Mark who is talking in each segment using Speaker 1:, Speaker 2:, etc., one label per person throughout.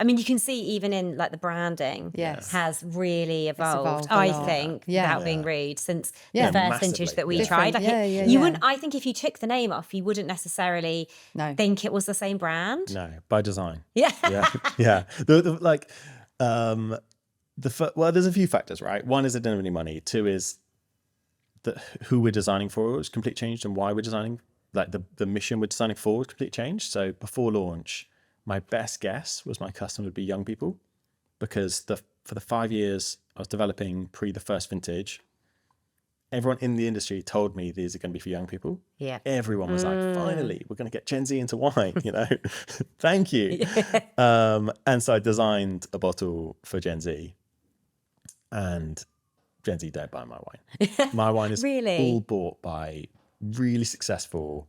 Speaker 1: I mean, you can see even in like the branding has really evolved, I think, without being rude, since the first vintage that we tried. Like you wouldn't, I think if you took the name off, you wouldn't necessarily think it was the same brand.
Speaker 2: No, by design.
Speaker 1: Yeah.
Speaker 2: Yeah. Well, there's a few factors, right? One is it didn't have any money. Two is that who we're designing for was completely changed, and why we're designing, like the mission we're designing for was completely changed. So before launch, my best guess was my customer would be young people, because for the 5 years I was developing pre the first vintage, everyone in the industry told me these are going to be for young people.
Speaker 1: Yeah.
Speaker 2: Everyone was like, finally, we're going to get Gen Z into wine, Thank you. And so I designed a bottle for Gen Z, and Gen Z don't buy my wine. My wine is all bought by really successful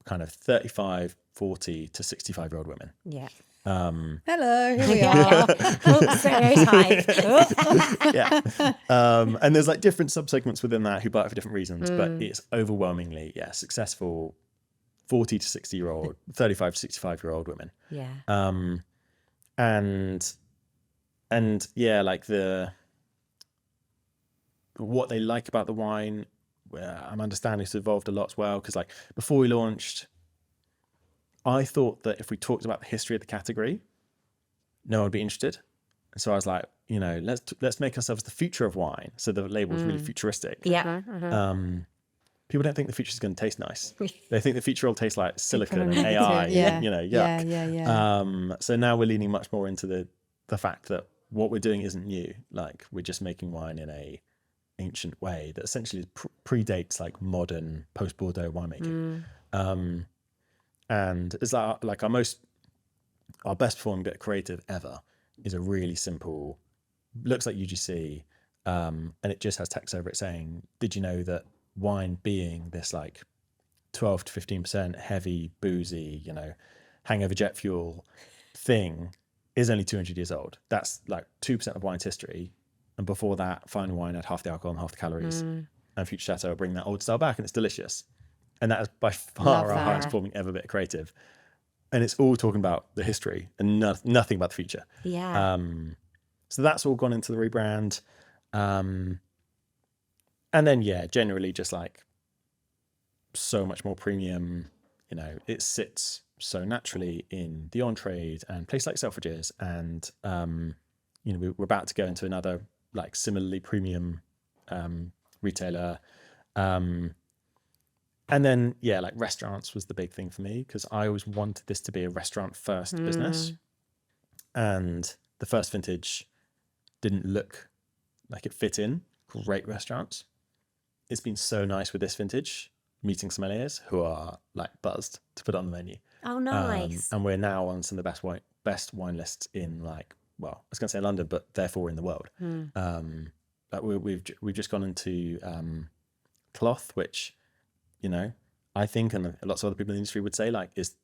Speaker 2: kind of 35, 40 to 65-year-old women.
Speaker 1: Yeah.
Speaker 3: Hello, here we are.
Speaker 1: Stereotype.
Speaker 2: And there's like different subsegments within that who buy it for different reasons, but it's overwhelmingly, successful 40 to 60-year-old, 35 to 65-year-old women.
Speaker 1: Yeah.
Speaker 2: And like what they like about the wine, I'm understanding it's evolved a lot as well, because like before we launched, I thought that if we talked about the history of the category, no one would be interested. And so I was like, let's make ourselves the future of wine. So the label's really futuristic.
Speaker 1: Yeah.
Speaker 2: People don't think the future is going to taste nice. They think the future will taste like silicon and AI, yuck. So now we're leaning much more into the fact that what we're doing isn't new. Like we're just making wine in a ancient way that essentially predates like modern post-Bordeaux winemaking. And it's like our best performing bit of creative ever is a really simple, looks like UGC, and it just has text over it saying, did you know that wine being this like 12 to 15% heavy, boozy, hangover jet fuel thing is only 200 years old. That's like 2% of wine's history. And before that, fine wine had half the alcohol and half the calories. And Future Chateau will bring that old style back, and it's delicious. And that is by far our highest performing ever bit of creative. And it's all talking about the history and nothing about the future.
Speaker 1: Yeah.
Speaker 2: So that's all gone into the rebrand. And then, generally just like so much more premium, it sits so naturally in the on-trade and places like Selfridges. And, we're about to go into another like similarly premium retailer. And then, like restaurants was the big thing for me, because I always wanted this to be a restaurant first business. And the first vintage didn't look like it fit in great restaurants. It's been so nice with this vintage, meeting sommeliers who are like buzzed to put it on the menu.
Speaker 1: Oh, nice.
Speaker 2: And we're now on some of the best wine lists in like, well, I was going to say London, but therefore in the world. Like we've just gone into cloth, which, I think, and lots of other people in the industry would say, like, is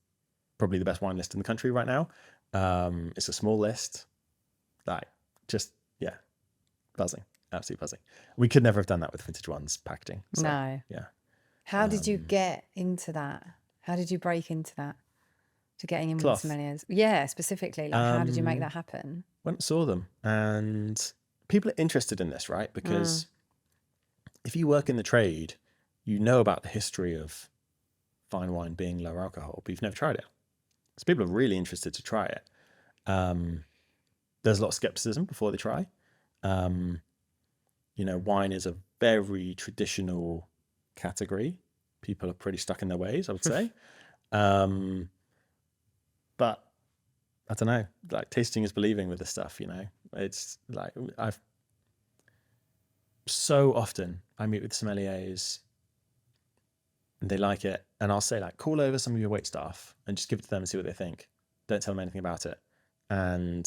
Speaker 2: probably the best wine list in the country right now. It's a small list, like, just buzzing, absolutely buzzing. We could never have done that with Vintage One's packaging. So,
Speaker 3: no.
Speaker 2: Yeah.
Speaker 3: How did you get into that? How did you break into that? To getting in with sommeliers? Yeah, specifically. Like, how did you make that happen?
Speaker 2: Went and saw them, and people are interested in this, right? Because if you work in the trade, you know about the history of fine wine being lower alcohol, but you've never tried it. So people are really interested to try it. There's a lot of skepticism before they try. Wine is a very traditional category. People are pretty stuck in their ways, I would say. But I don't know, like tasting is believing with this stuff, It's like so often I meet with sommeliers and they like it, and I'll say like, call over some of your wait staff and just give it to them and see what they think. Don't tell them anything about it. And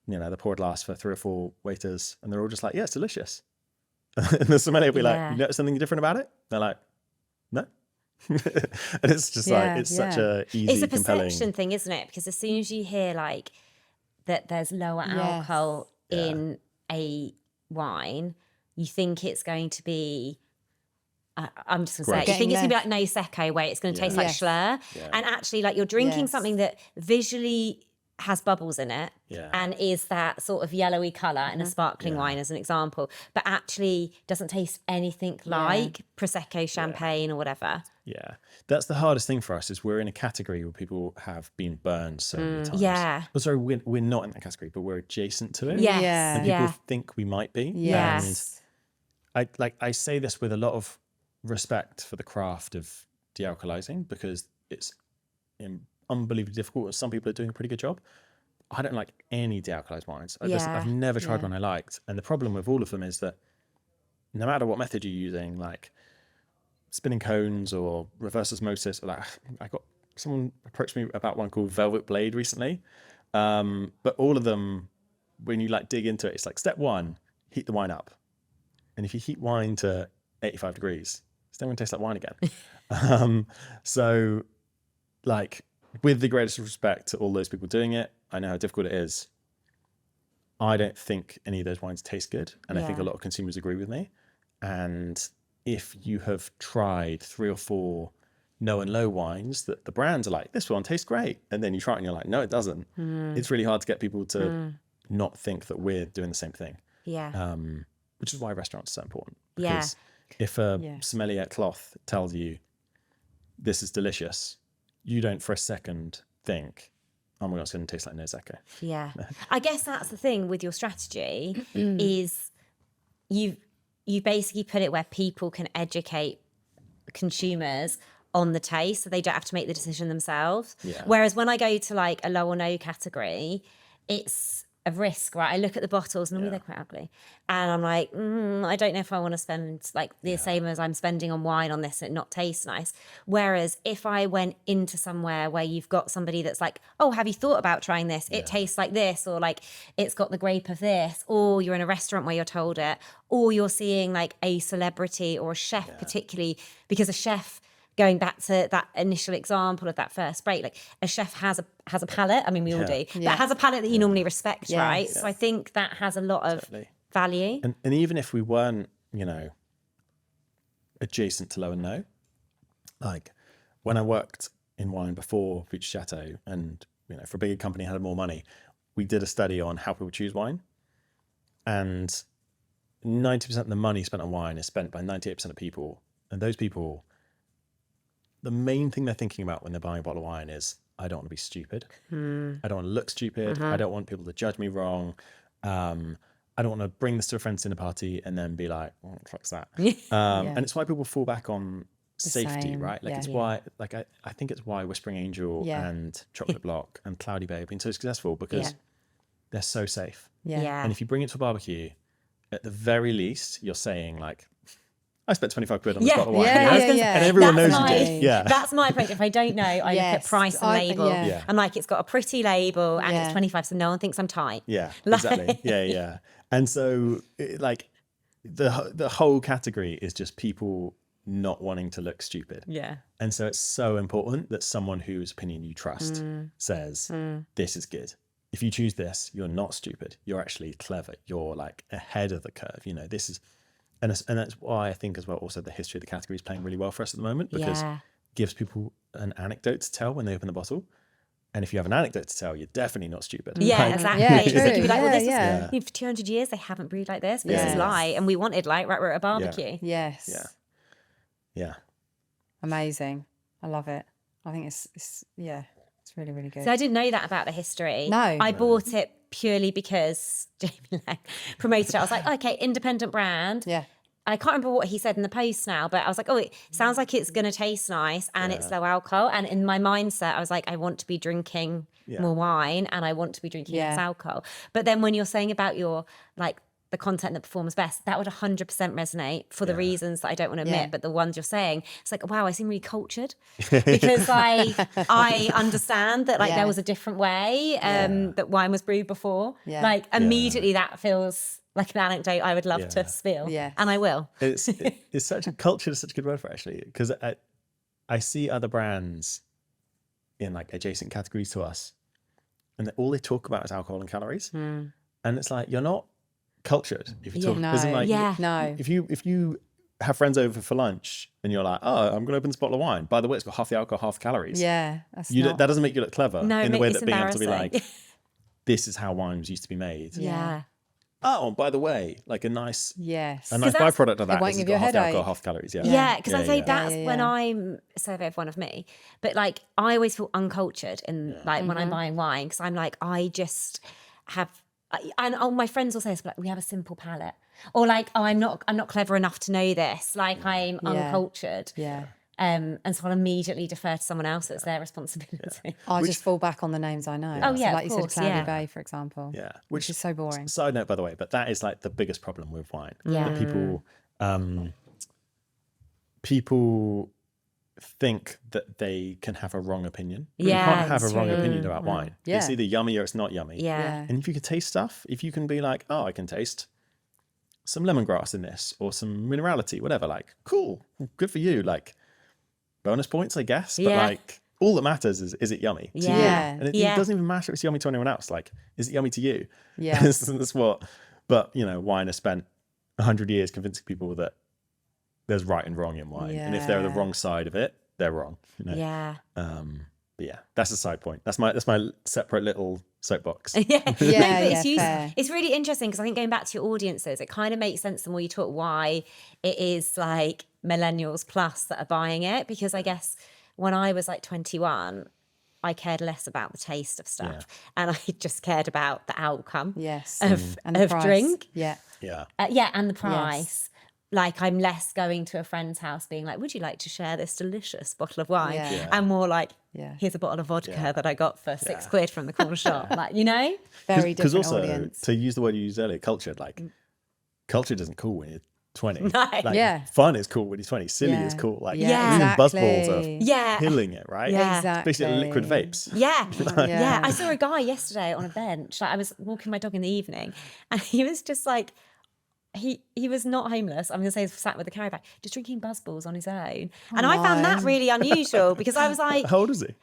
Speaker 2: they pour a glass for 3 or 4 waiters and they're all just like, yeah, it's delicious. And the sommelier will be like, you notice something different about it? They're like, no. And it's just such a easy,
Speaker 1: it's a
Speaker 2: compelling
Speaker 1: perception thing, isn't it? Because as soon as you hear like that there's lower alcohol in a wine, you think it's going to be I'm just going to say it. You think it's going to be like No Secco, where it's going to taste like Schlur. And actually, like, you're drinking something that visually has bubbles in it and is that sort of yellowy colour in a sparkling wine, as an example, but actually doesn't taste anything like Prosecco, champagne or whatever.
Speaker 2: Yeah. That's the hardest thing for us, is we're in a category where people have been burned so many times.
Speaker 1: Yeah.
Speaker 2: Oh, sorry, we're not in that category, but we're adjacent to it.
Speaker 1: Yes.
Speaker 3: Yeah.
Speaker 2: And people think we might be.
Speaker 3: Yes.
Speaker 2: And I say this with a lot of respect for the craft of de-alcoholizing, because it's unbelievably difficult. Some people are doing a pretty good job. I don't like any de-alcoholized wines. I've never tried one I liked. And the problem with all of them is that no matter what method you're using, like spinning cones or reverse osmosis, or like, I got someone approached me about one called Velvet Blade recently. But all of them, when you like dig into it, it's like step 1, heat the wine up. And if you heat wine to 85 degrees, it's never going to taste like wine again. So like, with the greatest respect to all those people doing it, I know how difficult it is. I don't think any of those wines taste good. And I think a lot of consumers agree with me. And if you have tried 3 or 4 no and low wines that the brands are like, this one tastes great, and then you try it and you're like, no, it doesn't. It's really hard to get people to not think that we're doing the same thing.
Speaker 1: Yeah.
Speaker 2: Which is why restaurants are so important. Because if a sommelier at Cloth tells you this is delicious, you don't for a second think, oh my God, it's going to taste like Noseko.
Speaker 1: Yeah. I guess that's the thing with your strategy is you basically put it where people can educate consumers on the taste, so they don't have to make the decision themselves.
Speaker 2: Yeah.
Speaker 1: Whereas when I go to like a low or no category, it's a risk, right? I look at the bottles, normally they're quite ugly, and I'm like, I don't know if I want to spend like the same as I'm spending on wine on this and it not taste nice. Whereas if I went into somewhere where you've got somebody that's like, oh, have you thought about trying this? It tastes like this, or like it's got the grape of this, or you're in a restaurant where you're told it, or you're seeing like a celebrity or a chef, particularly because a chef, going back to that initial example of that first break, like a chef has a palate. I mean, we all do, but has a palate that you normally respect, right? So I think that has a lot of value.
Speaker 2: And even if we weren't, adjacent to low and no, like when I worked in wine before Future Chateau, and for a bigger company had more money, we did a study on how people choose wine, and 90% of the money spent on wine is spent by 98% of people, and those people, the main thing they're thinking about when they're buying a bottle of wine is, I don't want to be stupid. I don't want to look stupid. I don't want people to judge me wrong. I don't want to bring this to a friend's dinner party and then be like, what the fuck's that? And it's why people fall back on safety, right? Like it's why, like I think it's why Whispering Angel and Chocolate Block and Cloudy Bay have been so successful, because they're so safe. And if you bring it to a barbecue, at the very least, you're saying like, I spent 25 quid on this bottle of wine. And everyone knows you did.
Speaker 1: That's my approach. If I don't know, I look at price and label. I'm like, it's got a pretty label and it's 25, so no one thinks I'm tight.
Speaker 2: Yeah, exactly. And so like the whole category is just people not wanting to look stupid. And so it's so important that someone whose opinion you trust says, this is good. If you choose this, you're not stupid. You're actually clever. You're like ahead of the curve. This is... And that's why I think as well, also the history of the category is playing really well for us at the moment, because it gives people an anecdote to tell when they open the bottle. And if you have an anecdote to tell, you're definitely not stupid.
Speaker 1: Exactly.
Speaker 3: Yeah,
Speaker 1: Because they could be like, well, this is, for 200 years, they haven't brewed like this. But this is light. And we wanted light, right? We're at a barbecue.
Speaker 3: Yes.
Speaker 2: Yeah.
Speaker 3: Amazing. I love it. I think it's really, really good.
Speaker 1: So I didn't know that about the history.
Speaker 3: No.
Speaker 1: I bought it purely because Jamie Lang promoted it. I was like, okay, independent brand.
Speaker 3: Yeah.
Speaker 1: I can't remember what he said in the post now, but I was like, oh, it sounds like it's going to taste nice and it's low alcohol. And in my mindset, I was like, I want to be drinking more wine and I want to be drinking less alcohol. But then when you're saying about your, like, the content that performs best, that would 100% resonate for the reasons that I don't want to admit, but the ones you're saying, it's like, wow, I seem really cultured because I understand that like there was a different way that wine was brewed before. Like immediately that feels like an anecdote I would love to spill, and I will.
Speaker 2: It's such a culture is such a good word for it, actually, because I see other brands in like adjacent categories to us, and all they talk about is alcohol and calories, and it's like you're not cultured if you talk.
Speaker 3: No.
Speaker 2: If you have friends over for lunch and you're like, oh, I'm going to open this bottle of wine. By the way, it's got half the alcohol, half the calories.
Speaker 3: Yeah,
Speaker 2: that doesn't make you look clever in the way that being able to be like, this is how wines used to be made.
Speaker 1: Yeah.
Speaker 2: Oh, and by the way, like a nice
Speaker 3: Yes.
Speaker 2: byproduct of that
Speaker 3: won't
Speaker 2: is
Speaker 3: give
Speaker 2: it's
Speaker 3: you
Speaker 2: got
Speaker 3: a
Speaker 2: half the alcohol,
Speaker 3: headache.
Speaker 2: half calories. Yeah.
Speaker 1: Yeah, because I say that's
Speaker 3: Yeah.
Speaker 1: when I'm survey of one of me. But like I always feel uncultured in like when I'm buying wine, because I'm like, I just have, and all my friends will say this, like, we have a simple palate, or like, oh, I'm not clever enough to know this, like I'm uncultured.
Speaker 3: Yeah.
Speaker 1: And so I'll immediately defer to someone else. It's their responsibility.
Speaker 3: I just fall back on the names I know.
Speaker 1: Oh, yeah,
Speaker 3: so like
Speaker 1: of
Speaker 3: you
Speaker 1: course,
Speaker 3: said, Cloudy
Speaker 1: yeah.
Speaker 3: Bay, for example.
Speaker 2: Yeah.
Speaker 3: Which is so boring.
Speaker 2: Side note, by the way, but that is like the biggest problem with wine.
Speaker 1: Yeah.
Speaker 2: That people think that they can have a wrong opinion. But you can't have a wrong opinion about wine.
Speaker 3: Yeah.
Speaker 2: It's either yummy or it's not yummy.
Speaker 1: Yeah.
Speaker 2: And if you can taste stuff, if you can be like, oh, I can taste some lemongrass in this or some minerality, whatever, like, cool, good for you. Like, bonus points, I guess. But like, all that matters is it yummy to you? And it doesn't even matter if it's yummy to anyone else. Like, is it yummy to you?
Speaker 3: Yeah.
Speaker 2: That's what, but you know, wine has spent 100 years convincing people that there's right and wrong in wine. And if they're the wrong side of it, they're wrong. You know?
Speaker 1: Yeah.
Speaker 2: But yeah, that's a side point. That's my separate little soapbox.
Speaker 1: It's really interesting because I think going back to your audiences, it kind of makes sense the more you talk why it is like millennials plus that are buying it. Because I guess when I was like 21, I cared less about the taste of stuff, and I just cared about the outcome. Of drink. And the price. Like I'm less going to a friend's house being like, would you like to share this delicious bottle of wine? And more like, here's a bottle of vodka that I got for £6 from the corner shop. Like, you know?
Speaker 3: Very different
Speaker 2: Because also,
Speaker 3: audience.
Speaker 2: to use the word you used earlier, cultured, like, culture isn't cool when you're 20.
Speaker 1: No.
Speaker 2: Like, fun is cool when you're 20. Silly is cool. Like, even
Speaker 3: exactly.
Speaker 2: buzzballs are killing it, right?
Speaker 3: Exactly.
Speaker 2: Basically liquid vapes.
Speaker 1: I saw a guy yesterday on a bench. Like I was walking my dog in the evening and he was just like, he was not homeless. I'm going to say he sat with a carry bag, just drinking buzzballs on his own. And I found that really unusual because I was like...
Speaker 2: How old is he?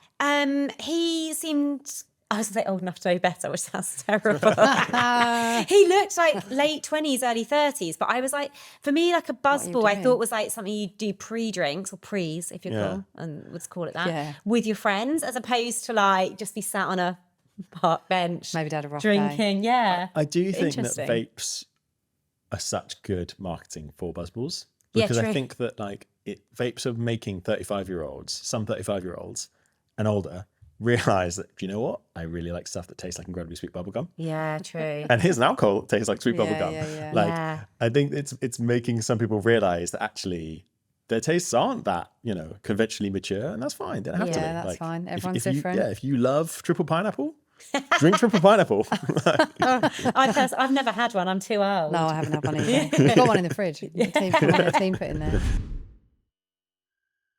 Speaker 1: He seemed... I was going to say old enough to know better, which sounds terrible. He looked like late 20s, early 30s. But I was like, for me, like a buzzball, I thought was like something you do pre-drinks or prees, if you're cool, and let's call it that, with your friends, as opposed to like just be sat on a park bench.
Speaker 3: Maybe had a rough
Speaker 1: drinking,
Speaker 3: day.
Speaker 2: I do think that vapes are such good marketing for buzzballs. Because I think that like vapes are making 35-year-olds, some 35-year-olds and older, realise that, do you know what? I really like stuff that tastes like incredibly sweet bubblegum.
Speaker 1: Yeah, true.
Speaker 2: And here's an alcohol that tastes like sweet bubblegum. Like, I think it's making some people realise that actually their tastes aren't that, you know, conventionally mature, and that's fine. They don't have to be.
Speaker 3: Yeah, that's
Speaker 2: like,
Speaker 3: fine. Everyone's
Speaker 2: if
Speaker 3: different.
Speaker 2: If you love triple pineapple, drink triple pineapple.
Speaker 1: I've never had one. I'm too old.
Speaker 3: No, I haven't had one either. I've got one in the fridge. The team put in there.